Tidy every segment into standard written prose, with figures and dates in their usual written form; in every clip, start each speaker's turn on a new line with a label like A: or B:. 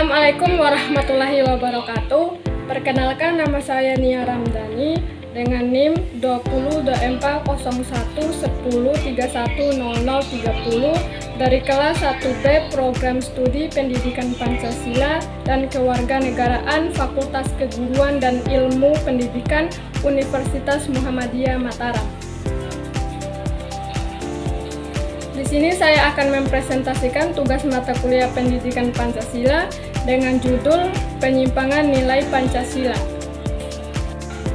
A: Assalamualaikum warahmatullahi wabarakatuh. Perkenalkan, nama saya Nia Ramdhani dengan NIM 20.240110310030 dari kelas 1B Program Studi Pendidikan Pancasila dan Kewarganegaraan Fakultas Keguruan dan Ilmu Pendidikan Universitas Muhammadiyah Mataram. Di sini saya akan mempresentasikan tugas mata kuliah Pendidikan Pancasila dengan judul Penyimpangan Nilai Pancasila.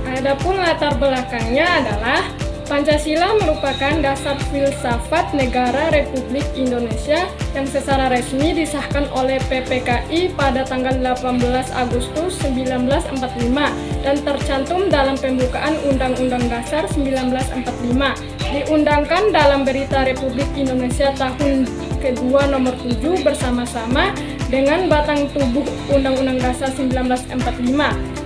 A: Adapun latar belakangnya adalah Pancasila merupakan dasar filsafat negara Republik Indonesia yang secara resmi disahkan oleh PPKI pada tanggal 18 Agustus 1945 dan tercantum dalam pembukaan Undang-Undang Dasar 1945. Diundangkan dalam Berita Republik Indonesia tahun kedua nomor 7 bersama-sama dengan batang tubuh Undang-Undang Dasar 1945.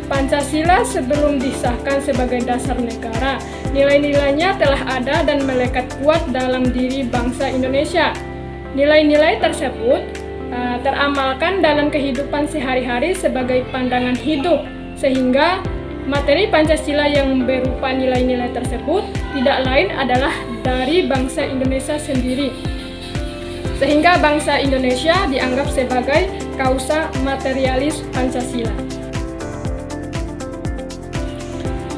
A: Pancasila sebelum disahkan sebagai dasar negara, nilai-nilainya telah ada dan melekat kuat dalam diri bangsa Indonesia. Nilai-nilai tersebut teramalkan dalam kehidupan sehari-hari sebagai pandangan hidup, sehingga materi Pancasila yang berupa nilai-nilai tersebut tidak lain adalah dari bangsa Indonesia sendiri. Sehingga bangsa Indonesia dianggap sebagai kausa materialis Pancasila.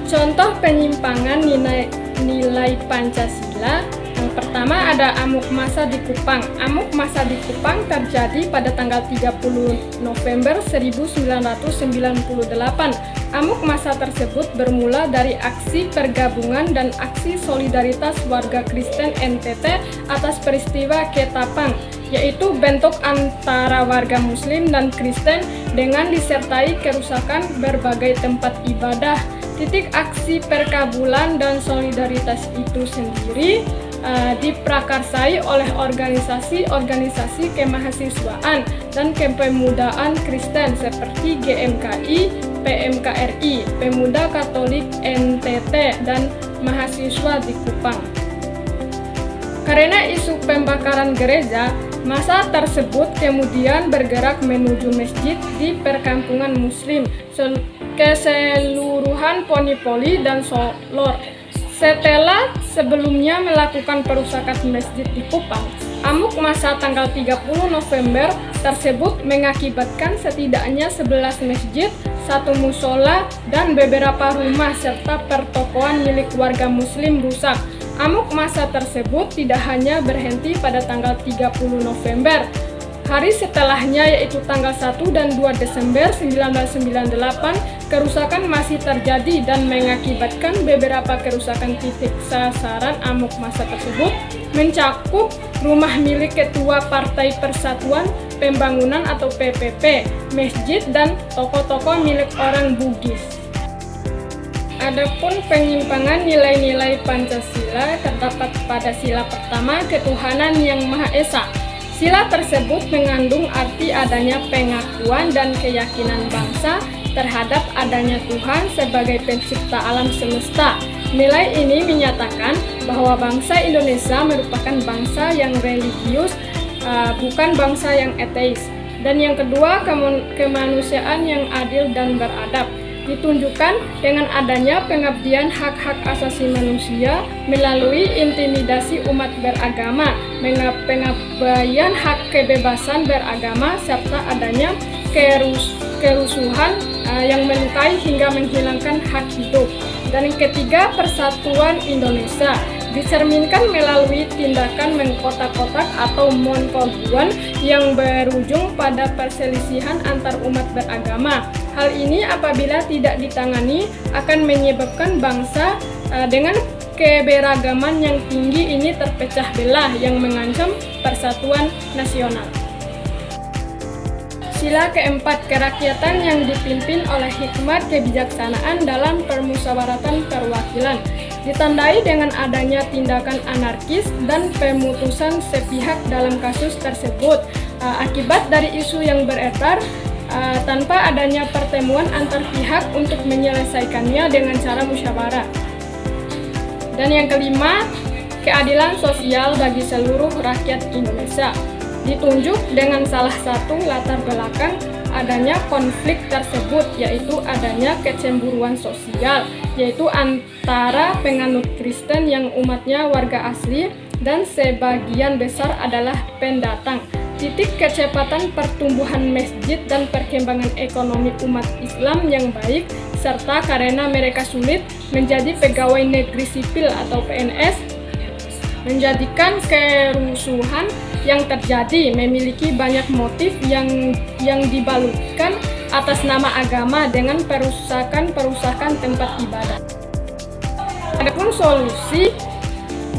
A: Contoh penyimpangan nilai Pancasila. Yang pertama ada amuk massa di Kupang. Amuk massa di Kupang terjadi pada tanggal 30 November 1998. Amuk massa tersebut bermula dari aksi pergabungan dan aksi solidaritas warga Kristen NTT atas peristiwa Ketapang, yaitu bentrok antara warga Muslim dan Kristen dengan disertai kerusakan berbagai tempat ibadah. Titik aksi perkabulan dan solidaritas itu sendiri diprakarsai oleh organisasi-organisasi kemahasiswaan dan kepemudaan Kristen seperti GMKI, PMKRI, Pemuda Katolik NTT, dan mahasiswa di Kupang. Karena isu pembakaran gereja, massa tersebut kemudian bergerak menuju masjid di perkampungan Muslim keseluruhan Ponipoli dan Solor. Setelah sebelumnya melakukan perusakan masjid di Kupang, amuk massa tanggal 30 November tersebut mengakibatkan setidaknya 11 masjid, 1 musola, dan beberapa rumah serta pertokoan milik warga Muslim rusak. Amuk massa tersebut tidak hanya berhenti pada tanggal 30 November. Hari setelahnya, yaitu tanggal 1 dan 2 Desember 1998, kerusakan masih terjadi dan mengakibatkan beberapa kerusakan. Titik sasaran amuk massa tersebut mencakup rumah milik Ketua Partai Persatuan Pembangunan atau PPP, masjid, dan toko-toko milik orang Bugis. Adapun penyimpangan nilai-nilai Pancasila terdapat pada sila pertama, ketuhanan yang Maha Esa. Sila tersebut mengandung arti adanya pengakuan dan keyakinan bangsa terhadap adanya Tuhan sebagai pencipta alam semesta. Nilai ini menyatakan bahwa bangsa Indonesia merupakan bangsa yang religius, bukan bangsa yang ateis. Dan yang kedua, kemanusiaan yang adil dan beradab. Ditunjukkan dengan adanya pengabdian hak-hak asasi manusia melalui intimidasi umat beragama, pengabaian hak kebebasan beragama, serta adanya kerusuhan yang melukai hingga menghilangkan hak hidup. Dan yang ketiga, persatuan Indonesia dicerminkan melalui tindakan mengkotak-kotak atau monkobuan yang berujung pada perselisihan antar umat beragama. Hal ini apabila tidak ditangani akan menyebabkan bangsa dengan keberagaman yang tinggi ini terpecah belah yang mengancam persatuan nasional. Sila keempat, kerakyatan yang dipimpin oleh hikmat kebijaksanaan dalam permusyawaratan perwakilan, ditandai dengan adanya tindakan anarkis dan pemutusan sepihak dalam kasus tersebut akibat dari isu yang beredar tanpa adanya pertemuan antar pihak untuk menyelesaikannya dengan cara musyawarah. Dan yang kelima, keadilan sosial bagi seluruh rakyat Indonesia, ditunjuk dengan salah satu latar belakang adanya konflik tersebut, yaitu adanya kecemburuan sosial, yaitu antara penganut Kristen yang umatnya warga asli dan sebagian besar adalah pendatang. Titik kecepatan pertumbuhan masjid dan perkembangan ekonomi umat Islam yang baik, serta karena mereka sulit menjadi pegawai negeri sipil atau PNS, menjadikan kerusuhan yang terjadi memiliki banyak motif yang dibalutkan atas nama agama dengan perusakan tempat ibadah. Adapun solusi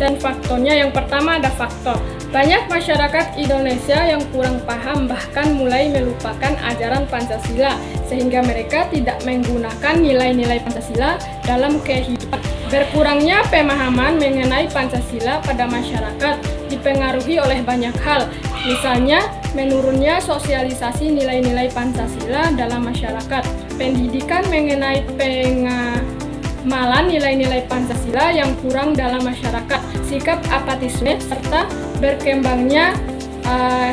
A: dan faktornya, yang pertama ada faktor banyak masyarakat Indonesia yang kurang paham bahkan mulai melupakan ajaran Pancasila, sehingga mereka tidak menggunakan nilai-nilai Pancasila dalam kehidupan. Berkurangnya pemahaman mengenai Pancasila pada masyarakat dipengaruhi oleh banyak hal, misalnya menurunnya sosialisasi nilai-nilai Pancasila dalam masyarakat, pendidikan mengenai pengamalan nilai-nilai Pancasila yang kurang dalam masyarakat, sikap apatisme, serta berkembangnya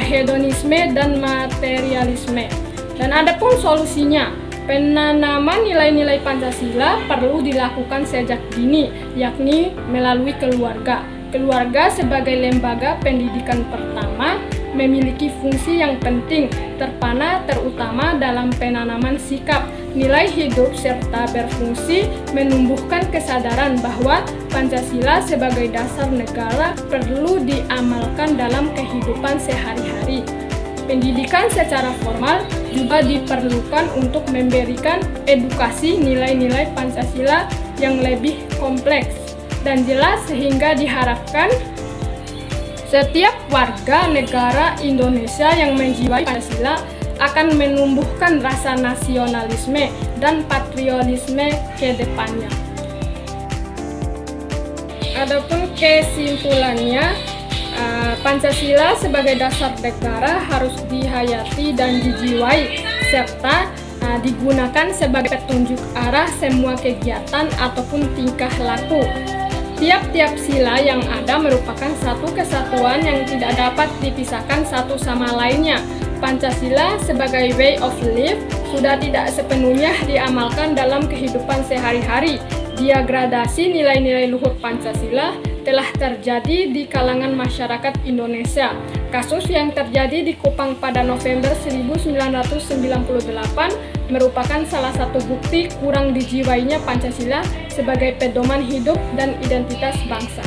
A: hedonisme dan materialisme. Dan adapun solusinya, penanaman nilai-nilai Pancasila perlu dilakukan sejak dini, yakni melalui keluarga. Keluarga sebagai lembaga pendidikan pertama memiliki fungsi yang penting, terutama dalam penanaman sikap, nilai hidup, serta berfungsi menumbuhkan kesadaran bahwa Pancasila sebagai dasar negara perlu diamalkan dalam kehidupan sehari-hari. Pendidikan secara formal juga diperlukan untuk memberikan edukasi nilai-nilai Pancasila yang lebih kompleks dan jelas, sehingga diharapkan setiap warga negara Indonesia yang menjiwai Pancasila akan menumbuhkan rasa nasionalisme dan patriotisme ke depannya. Adapun kesimpulannya, Pancasila sebagai dasar negara harus dihayati dan dijiwai, serta digunakan sebagai petunjuk arah semua kegiatan ataupun tingkah laku. Tiap-tiap sila yang ada merupakan satu kesatuan yang tidak dapat dipisahkan satu sama lainnya. Pancasila sebagai way of life sudah tidak sepenuhnya diamalkan dalam kehidupan sehari-hari. Degradasi nilai-nilai luhur Pancasila telah terjadi di kalangan masyarakat Indonesia. Kasus yang terjadi di Kupang pada November 1998 merupakan salah satu bukti kurang dijiwainya Pancasila sebagai pedoman hidup dan identitas bangsa.